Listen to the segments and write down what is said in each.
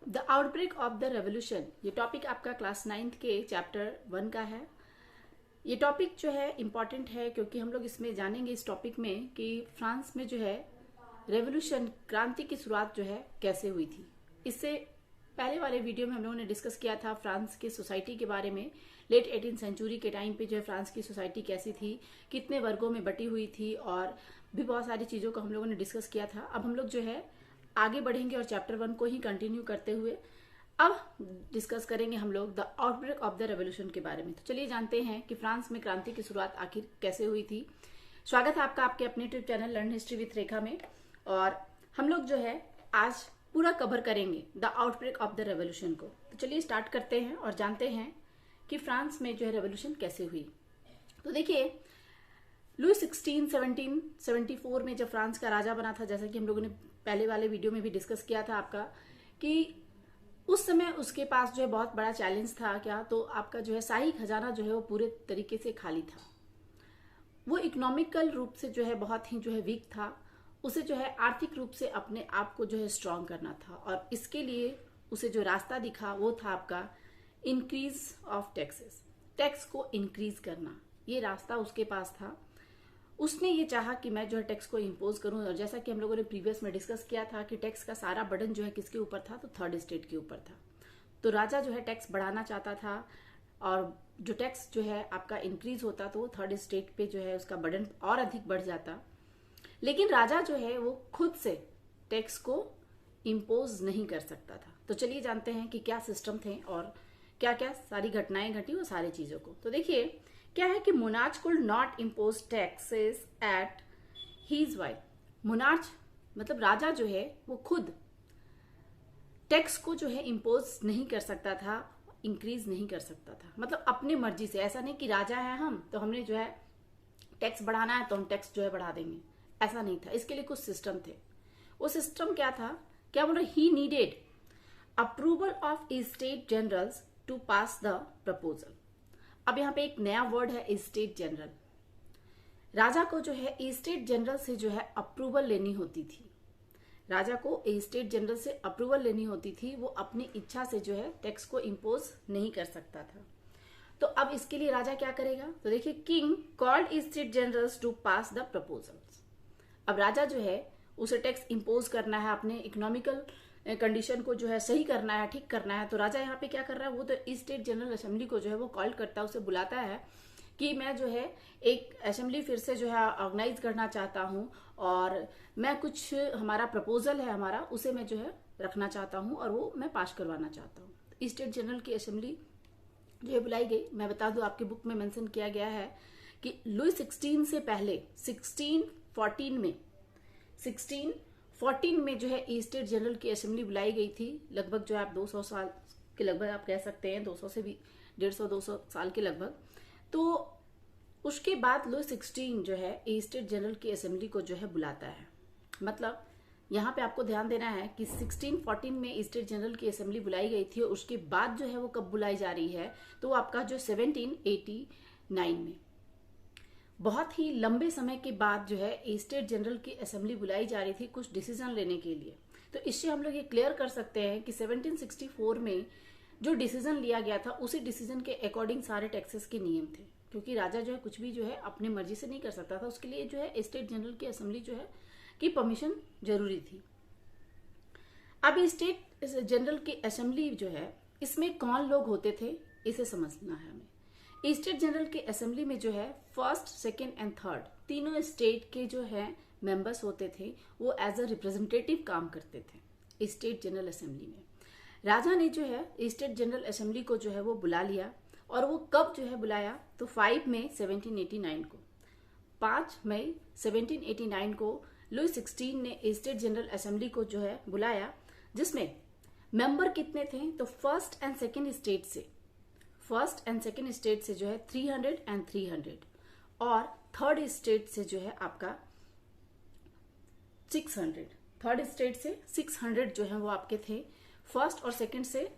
The outbreak of the revolution, ये topic आपका class 9th के चैप्टर 1 का है। ये टॉपिक जो है इम्पॉर्टेंट है क्योंकि हम लोग इसमें जानेंगे इस टॉपिक में कि फ्रांस में जो है रेवोल्यूशन, क्रांति की शुरुआत जो है कैसे हुई थी। इससे पहले वाले वीडियो में हम लोगों ने डिस्कस किया था फ्रांस की सोसाइटी के बारे में। लेट 18th सेंचुरी के टाइम पे जो है फ्रांस की सोसाइटी कैसी थी, कितने वर्गों में बटी हुई थी और भी बहुत सारी चीज़ों को हम लोगों ने डिस्कस किया था। अब हम लोग जो है आगे बढ़ेंगे और चैप्टर 1 को ही कंटिन्यू करते हुए अब डिस्कस करेंगे हम लोग the outbreak of the revolution के बारे में। तो चलिए जानते हैं कि फ्रांस में क्रांति की शुरुआत आखिर कैसे हुई थी। स्वागत है आपका आपके अपने YouTube channel learn history with Rekha में। और हम लोग जो है आज पूरा कवर करेंगे the outbreak of the revolution को। तो चलिए स्टार्ट करते हैं और जानते हैं कि फ्रांस में जो है रेवोल्यूशन कैसे हुई। तो देखिए, लुई 16 1774 में जब फ्रांस का राजा बना था, जैसा कि हम लोगों ने पहले वाले वीडियो में भी डिस्कस किया था आपका, कि उस समय उसके पास जो है बहुत बड़ा चैलेंज था। क्या? तो आपका जो है शाही खजाना जो है वो पूरे तरीके से खाली था। वो इकोनॉमिकल रूप से जो है बहुत ही जो है वीक था। उसे जो है आर्थिक रूप से अपने आप को जो है स्ट्रांग करना था और इसके लिए उसे जो रास्ता दिखा वो था आपका इंक्रीज ऑफ टैक्सेस, टैक्स को इंक्रीज करना। ये रास्ता उसके पास था। उसने ये चाहा कि मैं जो है टैक्स को इम्पोज करूं। और जैसा कि हम लोगों ने प्रीवियस में डिस्कस किया था कि टैक्स का सारा बर्डन जो है किसके ऊपर था, तो थर्ड स्टेट के ऊपर था। तो राजा जो है टैक्स बढ़ाना चाहता था और जो टैक्स जो है आपका इंक्रीज होता तो थर्ड स्टेट पे जो है उसका बर्डन और अधिक बढ़ जाता। लेकिन राजा जो है वो खुद से टैक्स को इम्पोज नहीं कर सकता था। तो चलिए जानते हैं कि क्या सिस्टम थे और क्या क्या सारी घटनाएं घटी वो सारी चीजों को। तो देखिए क्या है कि monarch could not impose taxes at his will. Monarch मतलब राजा जो है वो खुद टैक्स को जो है इम्पोज नहीं कर सकता था, इंक्रीज नहीं कर सकता था। मतलब अपनी मर्जी से, ऐसा नहीं कि राजा है हम तो हमने जो है टैक्स बढ़ाना है तो हम टैक्स जो है बढ़ा देंगे, ऐसा नहीं था। इसके लिए कुछ सिस्टम थे। वो सिस्टम क्या था? क्या बोल रहे? He needed approval of state generals to pass the proposal. अब यहाँ पे एक नया वर्ड है स्टेट जनरल। राजा को जो है स्टेट जनरल से जो है अप्रूवल लेनी होती थी। राजा को स्टेट जनरल से अप्रूवल लेनी होती थी। वो अपनी इच्छा से जो है टैक्स को इम्पोज नहीं कर सकता था। तो अब इसके लिए राजा क्या करेगा? तो देखिए, king called state generals to pass the proposals. अब राजा जो है उसे टैक्स इम्पोज करना है, अपने इकोनॉमिकल कंडीशन को जो है सही करना है, ठीक करना है। तो राजा यहाँ पे क्या कर रहा है? वो तो स्टेट जनरल असेंबली को जो है वो कॉल करता है, उसे बुलाता है कि मैं जो है एक असेंबली फिर से जो है ऑर्गेनाइज करना चाहता हूँ और मैं कुछ हमारा प्रपोजल है हमारा, उसे मैं जो है रखना चाहता हूँ और वो मैं पास करवाना चाहता हूँ। स्टेट जनरल की असेंबली जो है बुलाई गई। मैं बता दूं, आपके बुक में मेंशन किया गया है कि लुई 16 से पहले 1614 में जो है स्टेट जनरल की असेंबली बुलाई गई थी। लगभग जो है आप 200 साल के लगभग आप कह सकते हैं, 200 से भी 150-200 साल के लगभग। तो उसके बाद लुई 16 जो है स्टेट जनरल की असेंबली को जो है बुलाता है। मतलब यहाँ पे आपको ध्यान देना है कि 1614 में स्टेट जनरल की असेंबली बुलाई गई थी और उसके बाद जो है वो कब बुलाई जा रही है, तो आपका जो 1789 में, बहुत ही लंबे समय के बाद जो है स्टेट जनरल की असेंबली बुलाई जा रही थी कुछ डिसीजन लेने के लिए। तो इससे हम लोग ये क्लियर कर सकते हैं कि 1764 में जो डिसीजन लिया गया था उसी डिसीजन के अकॉर्डिंग सारे टैक्सेस के नियम थे, क्योंकि राजा जो है कुछ भी जो है अपनी मर्जी से नहीं कर सकता था। उसके लिए जो है स्टेट जनरल की असेंबली जो है की परमिशन जरूरी थी। अब स्टेट जनरल की असेंबली जो है इसमें कौन लोग होते थे इसे समझना है हमें। स्टेट जनरल की असेंबली में जो है फर्स्ट, सेकेंड एंड थर्ड तीनों स्टेट के जो है मेंबर्स होते थे, वो एज अ रिप्रेजेंटेटिव काम करते थे स्टेट जनरल असेंबली में। राजा ने जो है स्टेट जनरल असेंबली को जो है वो बुला लिया। और वो कब जो है बुलाया? तो 5 मई 1789 को, 5 मई 1789 को लुई 16 ने स्टेट जनरल असेंबली को जो है बुलाया, जिसमें मेंबर कितने थे? तो फर्स्ट एंड सेकेंड स्टेट से जो है 300 एंड 300 और थर्ड स्टेट से जो है आपका 600। थर्ड स्टेट से 600 जो है वो आपके थे। फर्स्ट और सेकेंड से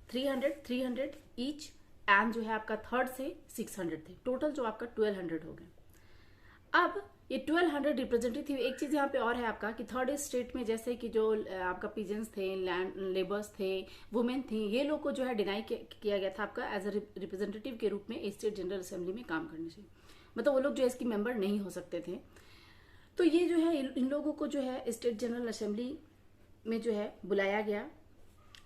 300 ईच एंड जो है आपका थर्ड से 600 थे। टोटल जो आपका 1200 हो गए। अब ये 1200 रिप्रेजेंटेटिव। एक चीज यहाँ पे और है आपका कि थर्ड स्टेट में जैसे कि जो आपका पीजेंट्स थे, लैंड लेबर्स थे, वुमेन थी, ये लोग को जो है डिनाई किया गया था आपका एज अ रिप्रेजेंटेटिव के रूप में स्टेट जनरल असेंबली में काम करने से, मतलब वो लोग जो है इसकी मेंबर नहीं हो सकते थे। तो ये जो है इन लोगों को जो है स्टेट जनरल असेंबली में जो है बुलाया गया।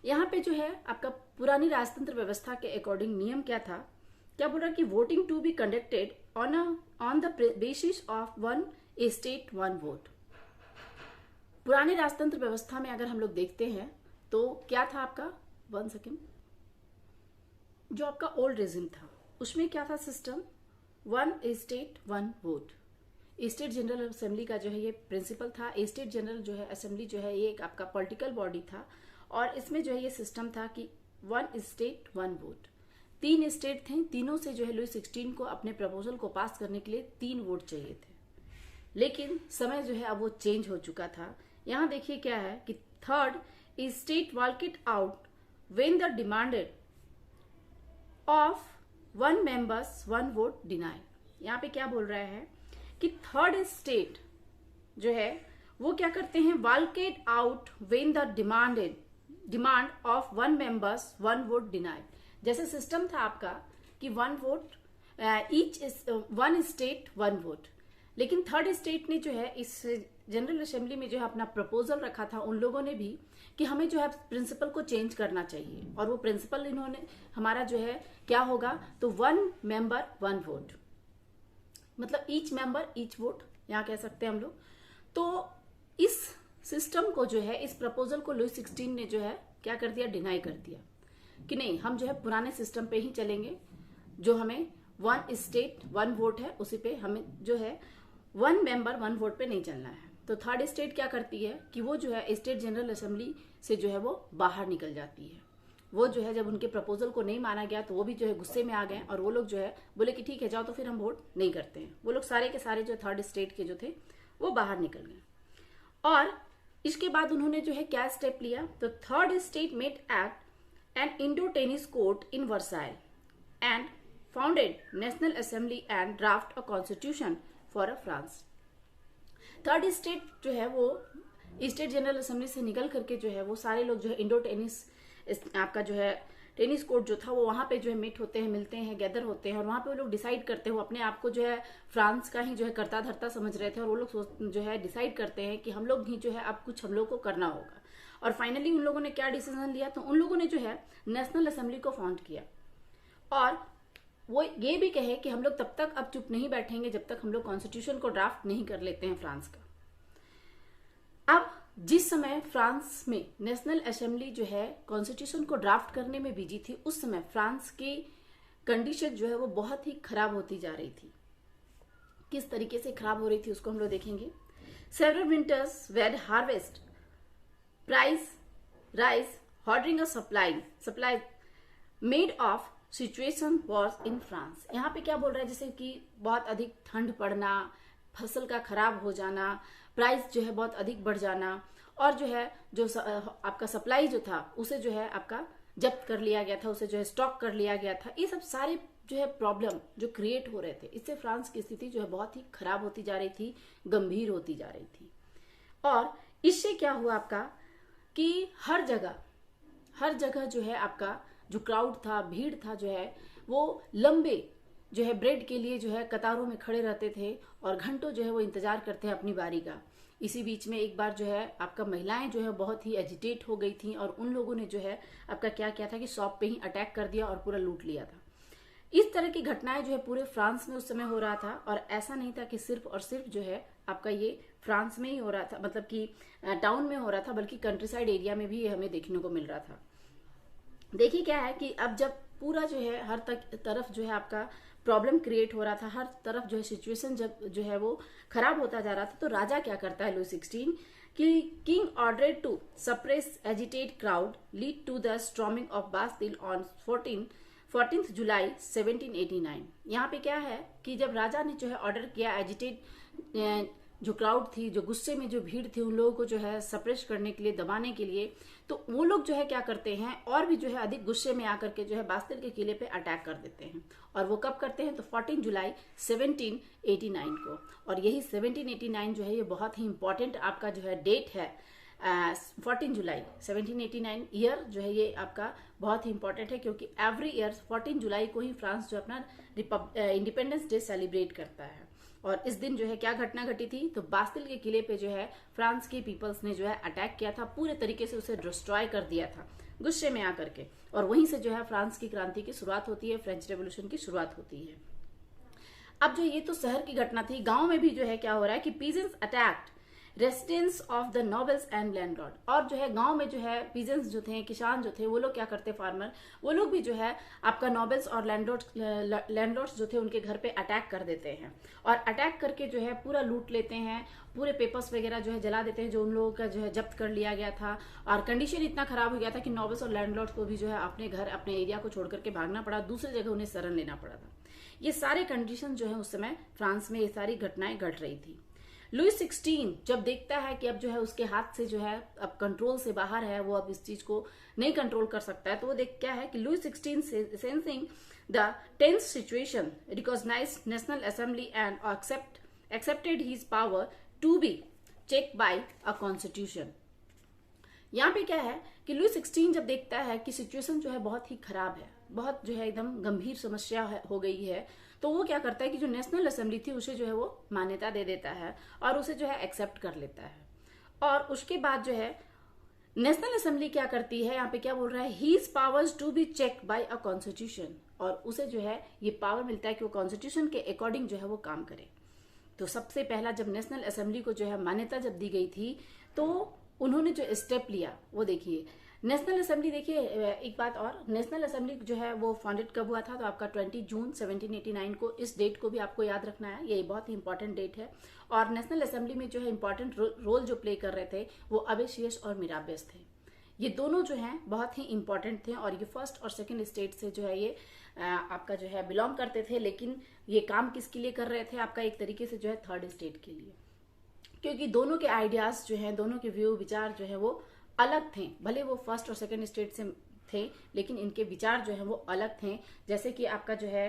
यहाँ पे जो है आपका पुरानी राजतंत्र व्यवस्था के अकॉर्डिंग नियम क्या था, क्या बोल रहा कि voting to be conducted on the basis of one state one vote. पुरानी राजतंत्र व्यवस्था में अगर हम लोग देखते हैं तो क्या था आपका, 1 सेकेंड, जो आपका ओल्ड रेजिम था उसमें क्या था system, 1 state 1 vote. State general assembly का जो है ये प्रिंसिपल था। स्टेट जनरल जो है असेंबली जो है ये एक आपका पॉलिटिकल बॉडी था और इसमें जो है ये सिस्टम था कि 1 स्टेट 1 वोट। 3 स्टेट थे, तीनों से जो है लुई 16 को अपने प्रपोजल को पास करने के लिए 3 वोट चाहिए थे, लेकिन समय जो है अब वो चेंज हो चुका था। यहां देखिए क्या है कि third state walk it out when the demanded of 1 members 1 vote deny. यहाँ पे क्या बोल रहा है कि थर्ड स्टेट जो है वो क्या करते हैं, walk out when the demand of 1 members 1 vote deny. जैसे सिस्टम था आपका कि 1 वोट ईच 1 स्टेट 1 वोट, लेकिन थर्ड स्टेट ने जो है इस जनरल असेंबली में जो है अपना प्रपोजल रखा था उन लोगों ने भी कि हमें जो है प्रिंसिपल को चेंज करना चाहिए, और वो प्रिंसिपल इन्होंने हमारा जो है क्या होगा, तो 1 मेंबर 1 वोट, मतलब ईच मेंबर ईच वोट यहाँ कह सकते हैं हम लोग। तो इस सिस्टम को जो है, इस प्रपोजल को लुई 16 ने जो है क्या कर दिया, डिनाई कर दिया कि नहीं, हम जो है पुराने सिस्टम पे ही चलेंगे, जो हमें 1 स्टेट 1 वोट है उसी पे हमें जो है 1 मेंबर 1 वोट पे नहीं चलना है। तो थर्ड स्टेट क्या करती है कि वो जो है स्टेट जनरल असेंबली से जो है वो बाहर निकल जाती है। वो जो है जब उनके प्रपोजल को नहीं माना गया तो वो भी जो है गुस्से में आ गए और वो लोग जो है बोले कि ठीक है जाओ, तो फिर हम वोट नहीं करते हैं। वो लोग सारे के सारे जो थर्ड स्टेट के जो थे वो बाहर निकल गए। और इसके बाद उन्होंने जो है क्या स्टेप लिया, तो third state made act N Indo tennis court in Versailles and founded national assembly and draft a constitution for a France. Third state जो है वो स्टेट जनरल असेंबली से निकल करके जो है वो सारे लोग जो है इंडो टेनिस आपका जो है टेनिस कोर्ट जो था वो वहां पे जो है मीट होते हैं, मिलते हैं, गैदर होते हैं, और वहां पे वो लोग डिसाइड करते हैं, वो अपने आप को जो है फ्रांस का ही जो है करता धरता समझ रहे थे, और वो लोग जो है डिसाइड करते हैं कि हम लोग ही जो है अब कुछ हम लोग को करना होगा। और फाइनली उन लोगों ने क्या डिसीजन लिया, तो उन लोगों ने जो है नेशनल असेंबली को फाउंड किया, और वो ये भी कहे कि हम लोग तब तक अब चुप नहीं बैठेंगे जब तक हम लोग कॉन्स्टिट्यूशन को ड्राफ्ट नहीं कर लेते हैं फ्रांस का। अब जिस समय फ्रांस में नेशनल असेंबली जो है कॉन्स्टिट्यूशन को ड्राफ्ट करने में बिजी थी, उस समय फ्रांस की कंडीशन जो है वो बहुत ही खराब होती जा रही थी। किस तरीके से खराब हो रही थी उसको हम लोग देखेंगे। Several winters wet harvest price rise hoarding a supply made of situation was in France. यहाँ पे क्या बोल रहा है, जैसे कि बहुत अधिक ठंड पड़ना, फसल का खराब हो जाना, प्राइस जो है बहुत अधिक बढ़ जाना, और जो है जो आपका सप्लाई जो था उसे जो है आपका जब्त कर लिया गया था, उसे जो है स्टॉक कर लिया गया था। ये सब सारे जो है प्रॉब्लम जो क्रिएट हो रहे थे, इससे फ्रांस की स्थिति जो है बहुत ही खराब होती जा रही थी, गंभीर होती जा रही थी। और इससे क्या हुआ आपका कि हर जगह जो है आपका जो क्राउड था, भीड़ था जो है वो लंबे जो है ब्रेड के लिए जो है कतारों में खड़े रहते थे और घंटों जो है वो इंतजार करते हैं अपनी बारी का। इसी बीच में एक बार जो है आपका महिलाएं जो है बहुत ही एजिटेट हो गई थी, और उन लोगों ने जो है आपका क्या किया था कि शॉप पे ही अटैक कर दिया और पूरा लूट लिया था। इस तरह की घटनाएं जो है पूरे फ्रांस में उस समय हो रहा था, और ऐसा नहीं था कि सिर्फ और सिर्फ जो है आपका ये फ्रांस में ही हो रहा था, मतलब कि टाउन में हो रहा था, बल्कि कंट्री साइड एरिया में भी ये हमें देखने को मिल रहा था। देखिए क्या है कि अब जब पूरा जो है हर तरफ जो है आपका प्रॉब्लम क्रिएट हो रहा था, हर तरफ जो है सिचुएशन जब जो है वो खराब होता जा रहा था, तो राजा क्या करता है लुई 16 कि king ordered to suppress agitate crowd lead to the storming of Bastille on 14 July 1789। यहाँ पे क्या है कि जब राजा ने जो है ऑर्डर किया एजिटेट जो क्राउड थी, जो गुस्से में जो भीड़ थी, उन लोगों को जो है सप्रेस करने के लिए, दबाने के लिए, तो वो लोग जो है क्या करते हैं और भी जो है अधिक गुस्से में आकर के जो है बास्तिल के किले पे अटैक कर देते हैं। और वो कब करते हैं? तो 14 जुलाई 1789 को। और यही 1789 जो है ये बहुत ही इंपॉर्टेंट आपका जो है डेट है। 14 जुलाई 1789 ईयर जो है ये आपका बहुत ही इंपॉर्टेंट है, क्योंकि एवरी ईयर 14 जुलाई को ही फ्रांस जो अपना इंडिपेंडेंस डे सेलिब्रेट करता है। और इस दिन जो है क्या घटना घटी थी? तो बास्तिल के किले पे जो है फ्रांस के पीपल्स ने जो है अटैक किया था, पूरे तरीके से उसे डिस्ट्रॉय कर दिया था गुस्से में आकर के। और वहीं से जो है फ्रांस की क्रांति की शुरुआत होती है, फ्रेंच रेवोल्यूशन की शुरुआत होती है। अब जो ये तो शहर की घटना थी, गांव में भी जो है क्या हो रहा है कि peasants attacked residence of the nobles and landlord. और जो है गांव में जो है पीजेंट्स जो थे, किसान जो थे, वो लोग क्या करते, फार्मर, वो लोग भी जो है आपका नोबल्स और लैंडलॉर्ड्स जो थे उनके घर पे अटैक कर देते हैं। और अटैक करके जो है पूरा लूट लेते हैं, पूरे पेपर्स वगैरह जो है जला देते हैं जो उन लोगों का जो है जब्त कर लिया गया था। और कंडीशन इतना खराब हो गया था कि नोबल्स और लैंडलॉर्ड्स को भी जो है अपने घर, अपने एरिया को छोड़ करके भागना पड़ा, दूसरी जगह उन्हें शरण लेना पड़ा था। ये सारे कंडीशन जो है उस समय फ्रांस में ये सारी घटनाएं घट रही थी। लुई 16 जब देखता है कि अब जो है उसके हाथ से जो है अब कंट्रोल से बाहर है, वो अब इस चीज को नहीं कंट्रोल कर सकता है, तो वो देख क्या है कि Louis 16 sensing the tense situation recognize national assembly and accepted his power to be check by a constitution. यहाँ पे क्या है कि लुई 16 जब देखता है कि सिचुएशन जो है बहुत ही खराब है, बहुत जो है एकदम गंभीर समस्या हो गई है, तो वो क्या करता है कि जो नेशनल असेंबली थी उसे जो है वो मान्यता दे देता है और उसे जो है एक्सेप्ट कर लेता है। और उसके बाद जो है नेशनल असेंबली क्या करती है, यहाँ पे क्या बोल रहा है, his powers to be check by a constitution. और उसे जो है ये पावर मिलता है कि वो कॉन्स्टिट्यूशन के अकॉर्डिंग जो है वो काम करे। तो सबसे पहला जब नेशनल असेंबली को जो है मान्यता जब दी गई थी, तो उन्होंने जो स्टेप लिया वो देखिए। नेशनल असेंबली, देखिए एक बात और, नेशनल असेंबली जो है वो फाउंडेड कब हुआ था? तो आपका 20 जून 1789 को। इस डेट को भी आपको याद रखना है, ये बहुत ही इंपॉर्टेंट डेट है। और नेशनल असेंबली में जो है इंपॉर्टेंट रोल जो प्ले कर रहे थे वो अबेशियस और मिराबेस थे। ये दोनों जो हैं बहुत ही इंपॉर्टेंट थे और ये फर्स्ट और सेकंड स्टेट से जो है ये आपका जो है बिलोंग करते थे। लेकिन ये काम किसके लिए कर रहे थे? आपका एक तरीके से जो है थर्ड स्टेट के लिए, क्योंकि दोनों के आइडियाज जो हैं, दोनों के व्यू विचार जो है वो अलग थे। भले वो फर्स्ट और सेकंड स्टेट से थे, लेकिन इनके विचार जो है वो अलग थे। जैसे कि आपका जो है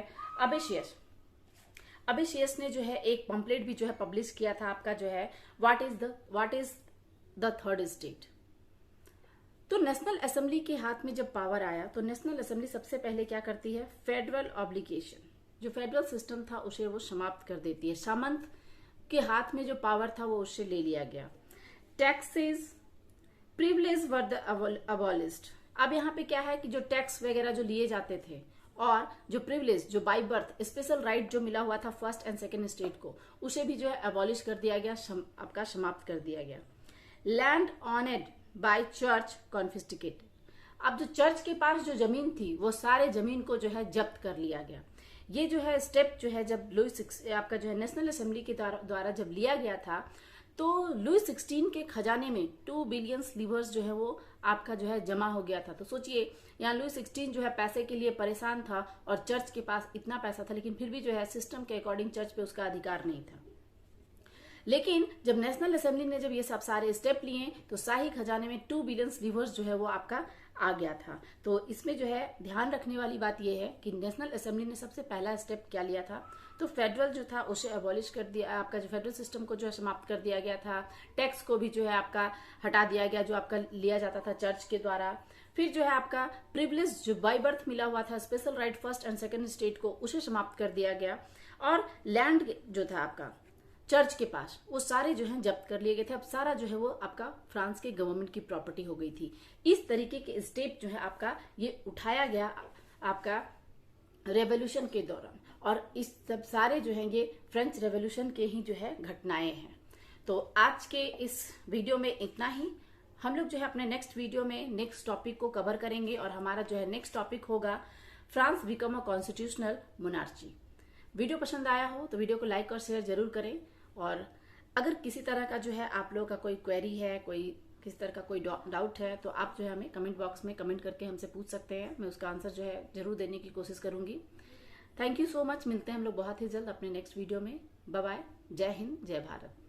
अबेशियस ने जो है एक पंपलेट भी जो है पब्लिश किया था, आपका जो है what is the third state. तो नेशनल असेंबली के हाथ में जब पावर आया तो नेशनल असेंबली सबसे पहले क्या करती है, फेडरल ऑब्लिगेशन, जो फेडरल सिस्टम था उसे वो समाप्त कर देती है। सामंत के हाथ में जो पावर था वो उससे ले लिया गया। Taxes privilege were the abolished. अब यहाँ पे क्या है कि जो टैक्स वगैरह जो लिए जाते थे और जो प्रिविलेज, जो बाय बर्थ स्पेशल राइट जो मिला हुआ था फर्स्ट एंड सेकंड स्टेट को, उसे भी जो है अबॉलिश कर दिया गया, आपका समाप्त कर दिया गया। Land owned by church confiscated. अब जो चर्च के पास जो जमीन थी वो सारे जमीन को जो है जब्त कर लिया गया। ये जो है स्टेप जो है जब लुई आपका जो है नेशनल असेंबली के द्वारा जब लिया गया था, तो लुई 16 के खजाने में 2 बिलियन लीवर्स जो है वो आपका जो है जमा हो गया था। तो सोचिए, यहाँ लुई 16 जो है पैसे के लिए परेशान था और चर्च के पास इतना पैसा था, लेकिन फिर भी जो है सिस्टम के अकॉर्डिंग चर्च पे उसका अधिकार नहीं था। लेकिन जब नेशनल असेंबली ने जब ये सब सारे स्टेप लिए तो शाही खजाने में 2 बिलियन लीवर्स जो है वो आपका आ गया था। तो इसमें जो है ध्यान रखने वाली बात यह है कि नेशनल असेंबली ने सबसे पहला स्टेप क्या लिया था, तो फेडरल जो था उसे अबॉलिश कर दिया, आपका जो फेडरल सिस्टम को जो है समाप्त कर दिया गया था। टैक्स को भी जो है आपका हटा दिया गया जो आपका लिया जाता था चर्च के द्वारा। फिर जो है आपका प्रिविलेज जो बाय बर्थ मिला हुआ था, special right first and second state को, उसे समाप्त कर दिया गया। और लैंड जो था आपका चर्च के पास, वो सारे जो है जब्त कर लिए गए थे। अब सारा जो है वो आपका फ्रांस के गवर्नमेंट की प्रॉपर्टी हो गई थी। इस तरीके के स्टेप जो है आपका ये उठाया गया आपका रेवोल्यूशन के दौरान, और इस सब सारे जो है ये फ्रेंच रेवोल्यूशन के ही जो है घटनाएं हैं। तो आज के इस वीडियो में इतना ही। हम लोग जो है अपने नेक्स्ट वीडियो में नेक्स्ट टॉपिक को कवर करेंगे और हमारा जो है नेक्स्ट टॉपिक होगा France become a constitutional monarchy. Video पसंद आया हो तो वीडियो को लाइक और शेयर जरूर करें। और अगर किसी तरह का जो है आप लोगों का कोई क्वेरी है, कोई किसी तरह का कोई डाउट है, तो आप जो है हमें कमेंट बॉक्स में कमेंट करके हमसे पूछ सकते हैं। मैं उसका आंसर जो है जरूर देने की कोशिश करूंगी। Thank you so much. मिलते हैं हम लोग बहुत ही जल्द अपने नेक्स्ट वीडियो में। Bye bye. जय हिंद, जय भारत।